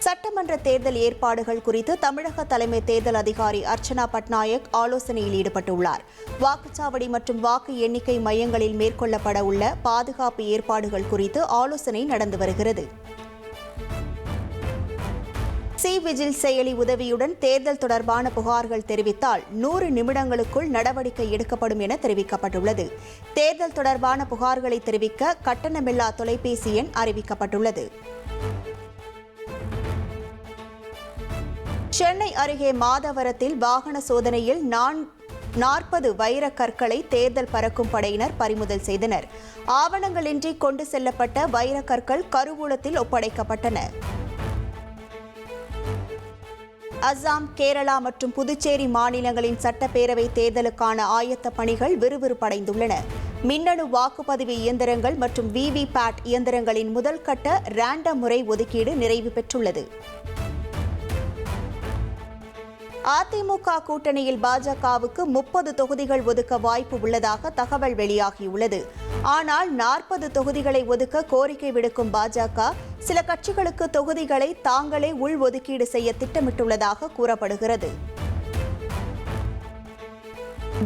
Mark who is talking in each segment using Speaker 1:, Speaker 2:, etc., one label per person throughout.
Speaker 1: சட்டமன்ற தேர்தல் ஏற்பாடுகள் குறித்து தமிழக தலைமை தேர்தல் அதிகாரி அர்ச்சனா பட்நாயக் ஆலோசனையில் ஈடுபட்டுள்ளார். வாக்குச்சாவடி மற்றும் வாக்கு எண்ணிக்கை மையங்களில் மேற்கொள்ளப்பட உள்ள பாதுகாப்பு ஏற்பாடுகள் குறித்து ஆலோசனை நடந்து வருகிறது. சி விஜில் செயலி உதவியுடன் தேர்தல் தொடர்பான புகார்கள் தெரிவித்தால் 100 நிமிடங்களுக்குள் நடவடிக்கை எடுக்கப்படும் என தெரிவிக்கப்பட்டுள்ளது. தேர்தல் தொடர்பான புகார்களை தெரிவிக்க கட்டணமில்லா தொலைபேசி எண் அறிவிக்கப்பட்டுள்ளது. சென்னை அருகே மாதவரத்தில் வாகன சோதனையில் 40 வைரக் கற்களை தேர்தல் பறக்கும் படையினர் பறிமுதல் செய்தனர். ஆவணங்களின்றி கொண்டு செல்லப்பட்ட வைரக் கற்கள் கருவூலத்தில் ஒப்படைக்கப்பட்டன. அஸ்ஸாம், கேரளா மற்றும் புதுச்சேரி மாநிலங்களின் சட்டப்பேரவை தேர்தலுக்கான ஆயத்த பணிகள் விறுவிறுப்படைந்துள்ளன. மின்னணு வாக்குப்பதிவு இயந்திரங்கள் மற்றும் விவிபேட் இயந்திரங்களின் முதல் கட்ட ரேண்டம் முறை ஒதுக்கீடு நிறைவு பெற்றுள்ளது. அதிமுக கூட்டணியில் பாஜகவுக்கு 30 தொகுதிகள் ஒதுக்க வாய்ப்பு உள்ளதாக தகவல் வெளியாகியுள்ளது. ஆனால் 40 தொகுதிகளை ஒதுக்க கோரிக்கை விடுக்கும் பாஜக சில கட்சிகளுக்கு தொகுதிகளை தாங்களே உள்ஒதுக்கீடு செய்ய திட்டமிட்டுள்ளதாக கூறப்படுகிறது.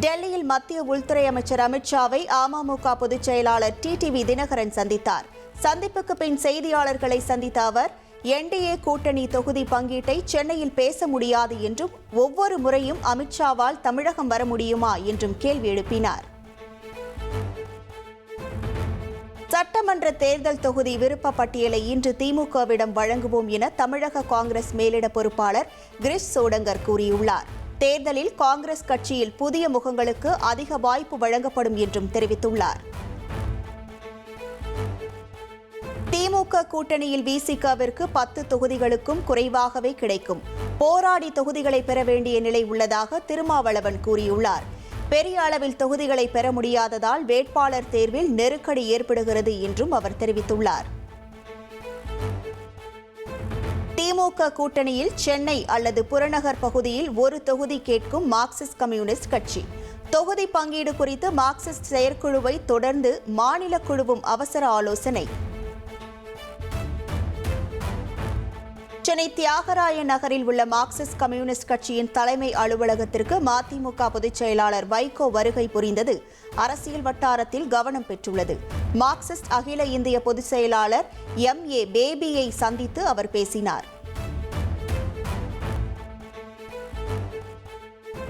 Speaker 1: டெல்லியில் மத்திய உள்துறை அமைச்சர் அமித்ஷாவை அமமுக பொதுச் செயலாளர் டிடிவி தினகரன் சந்தித்தார். சந்திப்புக்கு பின் செய்தியாளர்களை சந்தித்த அவர், என்டிஏ கூட்டணி தொகுதி பங்கீட்டை சென்னையில் பேச முடியாது என்றும், ஒவ்வொரு முறையும் அமித்ஷாவால் தமிழகம் வர முடியுமா என்றும் கேள்வி எழுப்பினார். சட்டமன்ற தேர்தல் தொகுதி விருப்ப பட்டியலை இன்று திமுகவிடம் வழங்குவோம் என தமிழக காங்கிரஸ் மேலிட பொறுப்பாளர் கிரிஷ் சோடங்கர் கூறியுள்ளார். தேர்தலில் காங்கிரஸ் கட்சியில் புதிய முகங்களுக்கு அதிக வாய்ப்பு வழங்கப்படும் என்றும் தெரிவித்துள்ளார். திமுக கூட்டணியில் விசிகவிற்கு 10 தொகுதிகளுக்கும் குறைவாகவே கிடைக்கும். போராடி தொகுதிகளை பெற வேண்டிய நிலை உள்ளதாக திருமாவளவன் கூறியுள்ளார். பெரிய அளவில் தொகுதிகளை பெற முடியாததால் வேட்பாளர் தேர்வில் நெருக்கடி ஏற்படுகிறது என்றும் அவர் தெரிவித்துள்ளார். திமுக கூட்டணியில் சென்னை அல்லது புறநகர் பகுதியில் ஒரு தொகுதி கேட்கும் மார்க்சிஸ்ட் கம்யூனிஸ்ட் கட்சி. தொகுதி பங்கீடு குறித்து மார்க்சிஸ்ட் செயற்குழுவை தொடர்ந்து மாநில குழுவும் அவசர ஆலோசனை. சென்னை தியாகராய நகரில் உள்ள மார்க்சிஸ்ட் கம்யூனிஸ்ட் கட்சியின் தலைமை அலுவலகத்திற்கு மதிமுக பொதுச் செயலாளர் வைகோ வருகை புரிந்தது அரசியல் வட்டாரத்தில் கவனம் பெற்றுள்ளது. மார்க்சிஸ்ட் அகில இந்திய பொதுச் செயலாளர் MA பேபியை சந்தித்து அவர் பேசினார்.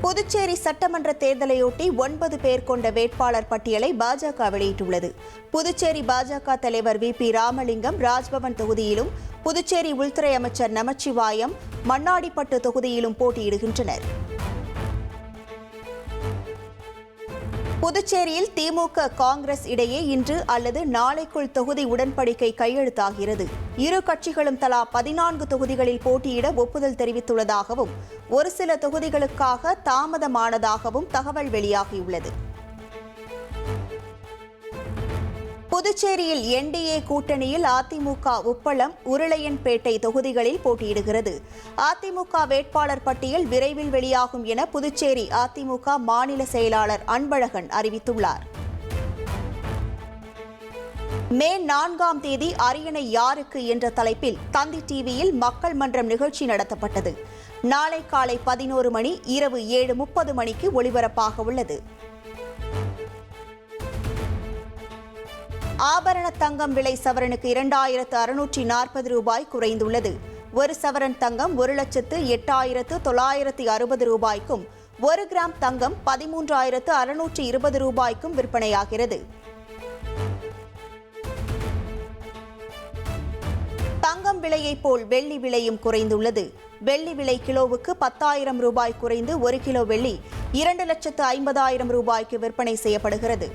Speaker 1: புதுச்சேரி சட்டமன்ற தேர்தலையொட்டி 9 பேர் கொண்ட வேட்பாளர் பட்டியலை பாஜக வெளியிட்டுள்ளது. புதுச்சேரி பாஜக தலைவர் VP ராமலிங்கம் ராஜ்பவன் தொகுதியிலும், புதுச்சேரி உள்துறை அமைச்சர் நமச்சிவாயம் மண்ணாடிப்பட்டு தொகுதியிலும் போட்டியிடுகின்றனர். புதுச்சேரியில் திமுக காங்கிரஸ் இடையே இன்று அல்லது நாளைக்குள் தொகுதி உடன்படிக்கை கையெழுத்தாகிறது. இரு கட்சிகளும் தலா 14 தொகுதிகளில் போட்டியிட ஒப்புதல் தெரிவித்துள்ளதாகவும், ஒரு சில தொகுதிகளுக்காக தாமதமானதாகவும் தகவல் வெளியாகியுள்ளது. புதுச்சேரியில் என்டிஏ கூட்டணியில் அதிமுக உப்பளம், உருளையன்பேட்டை தொகுதிகளில் போட்டியிடுகிறது. அதிமுக வேட்பாளர் பட்டியல் விரைவில் வெளியாகும் என புதுச்சேரி அதிமுக மாநில செயலாளர் அன்பழகன் அறிவித்துள்ளார். மே 4ஆம் தேதி அரியணை யாருக்கு என்ற தலைப்பில் தந்தி டிவியில் மக்கள் மன்றம் நிகழ்ச்சி நடத்தப்பட்டது. நாளை காலை 11 மணி, இரவு 7:30 மணிக்கு ஒளிபரப்பாக உள்ளது. ஆபரண தங்கம் விலை சவரனுக்கு 2640 ரூபாய் குறைந்துள்ளது. ஒரு சவரன் தங்கம் 1,08,960 ரூபாய்க்கும், 1 கிராம் தங்கம் 13,620 ரூபாய்க்கும் விற்பனையாகிறது. தங்கம் விலையைப் போல் வெள்ளி விலையும் குறைந்துள்ளது. வெள்ளி விலை கிலோவுக்கு 10,000 ரூபாய் குறைந்து 1 கிலோ வெள்ளி 2,50,000 ரூபாய்க்கு விற்பனை செய்யப்படுகிறது.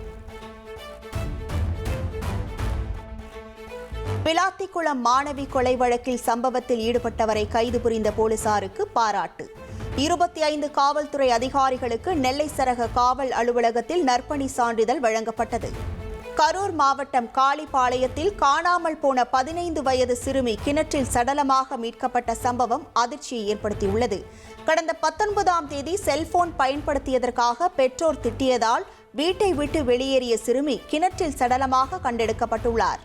Speaker 1: விளாத்திக்குளம் மாணவி கொலை வழக்கில் சம்பவத்தில் ஈடுபட்டவரை கைது புரிந்த போலீசாருக்கு பாராட்டு. 25 காவல்துறை அதிகாரிகளுக்கு நெல்லை சரக காவல் அலுவலகத்தில் நற்பணி சான்றிதழ் வழங்கப்பட்டது. கரூர் மாவட்டம் காளிப்பாளையத்தில் காணாமல் போன 15 வயது சிறுமி கிணற்றில் சடலமாக மீட்கப்பட்ட சம்பவம் அதிர்ச்சியை ஏற்படுத்தியுள்ளது. கடந்த 19ஆம் தேதி செல்போன் பயன்படுத்தியதற்காக பெற்றோர் திட்டியதால் வீட்டை விட்டு வெளியேறிய சிறுமி கிணற்றில் சடலமாக கண்டெடுக்கப்பட்டுள்ளார்.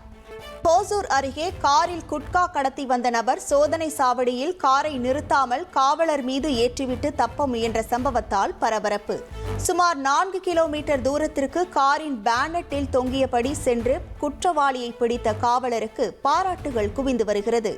Speaker 1: ஓசூர் அருகே காரில் குட்கா கடத்தி வந்த நபர் சோதனை சாவடியில் காரை நிறுத்தாமல் காவலர் மீது ஏற்றிவிட்டு தப்ப முயன்ற சம்பவத்தால் பரபரப்பு. சுமார் 4 கிலோமீட்டர் தூரத்திற்கு காரின் பேனட்டில் தொங்கியபடி சென்று குற்றவாளியை பிடித்த காவலருக்கு பாராட்டுகள் குவிந்து வருகிறது.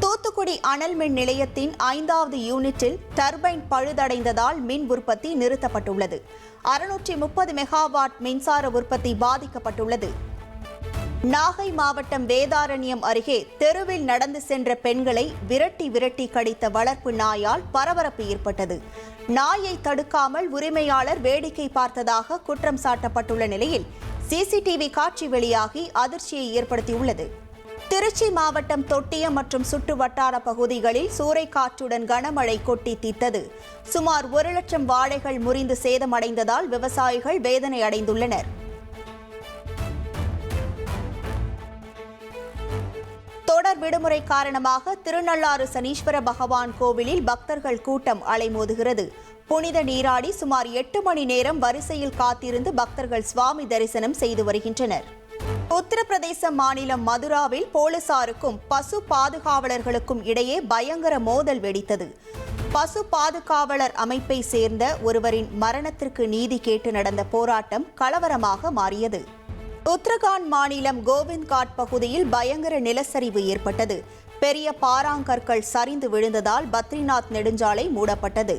Speaker 1: தூத்துக்குடி அனல் மின் நிலையத்தின் 5வது யூனிட்டில் டர்பைன் பழுதடைந்ததால் மின் உற்பத்தி நிறுத்தப்பட்டுள்ளது. 630 மெகாவாட் மின்சார உற்பத்தி பாதிக்கப்பட்டுள்ளது. நாகை மாவட்டம் வேதாரண்யம் அருகே தெருவில் நடந்து சென்ற பெண்களை விரட்டி கடித்த வளர்ப்பு நாயால் பரபரப்பு ஏற்பட்டது. நாயை தடுக்காமல் உரிமையாளர் வேடிக்கை பார்த்ததாக குற்றம் சாட்டப்பட்டுள்ள நிலையில் சிசிடிவி காட்சி வெளியாகி அதிர்ச்சியை ஏற்படுத்தியுள்ளது. திருச்சி மாவட்டம் தொட்டியம் மற்றும் சுற்று வட்டார பகுதிகளில் சூறைக்காற்றுடன் கனமழை கொட்டி தீர்த்தது. சுமார் 1 லட்சம் வாழைகள் முறிந்து சேதமடைந்ததால் விவசாயிகள் வேதனை அடைந்துள்ளனர். தொடர் விடுமுறை காரணமாக திருநள்ளாறு சனீஸ்வர பகவான் கோவிலில் பக்தர்கள் கூட்டம் அலைமோதுகிறது. புனித நீராடி சுமார் 8 மணி நேரம் வரிசையில் காத்திருந்து பக்தர்கள் சுவாமி தரிசனம் செய்து வருகின்றனர். உத்தரப்பிரதேச மாநிலம் மதுராவில் போலீசாருக்கும் பசு பாதுகாவலர்களுக்கும் இடையே பயங்கர மோதல் வெடித்தது. பசு பாதுகாவலர் அமைப்பை சேர்ந்த ஒருவரின் மரணத்திற்கு நீதி கேட்டு நடந்த போராட்டம் கலவரமாக மாறியது. உத்தரகாண்ட் மாநிலம் கோவிந்த்காட் பகுதியில் பயங்கர நிலச்சரிவு ஏற்பட்டது. பெரிய பாறாங்கற்கள் சரிந்து விழுந்ததால் பத்ரிநாத் நெடுஞ்சாலை மூடப்பட்டது.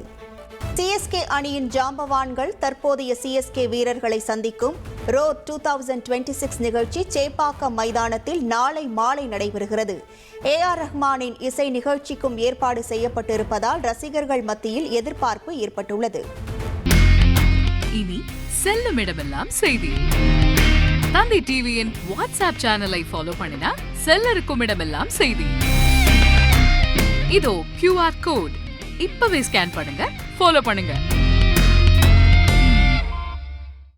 Speaker 1: சிஎஸ்கே அணியின் ஜாம்பவான்கள் தற்போதைய சிஎஸ்கே வீரர்களை சந்திக்கும் ரோட் 2026 நிகழ்ச்சி சேப்பாக்கம் மைதானத்தில் நாளை மாலை நடைபெறுகிறது. AR ரஹ்மானின் இசை நிகழ்ச்சிக்கும் ஏற்பாடு செய்யப்பட்டிருப்பதால் ரசிகர்கள் மத்தியில் எதிர்பார்ப்பு ஏற்பட்டுள்ளது.
Speaker 2: இனி செல்லும் இடமெல்லாம் செய்தி. தந்தி டிவியின் வாட்ஸ்அப் சேனலை ஃபாலோ பண்ணினா செல்லருக்கும் இடமெல்லாம் செய்தி. இதோ QR கோட் இப்பவே ஸ்கேன் பண்ணுங்க, ஃபாலோ பண்ணுங்க.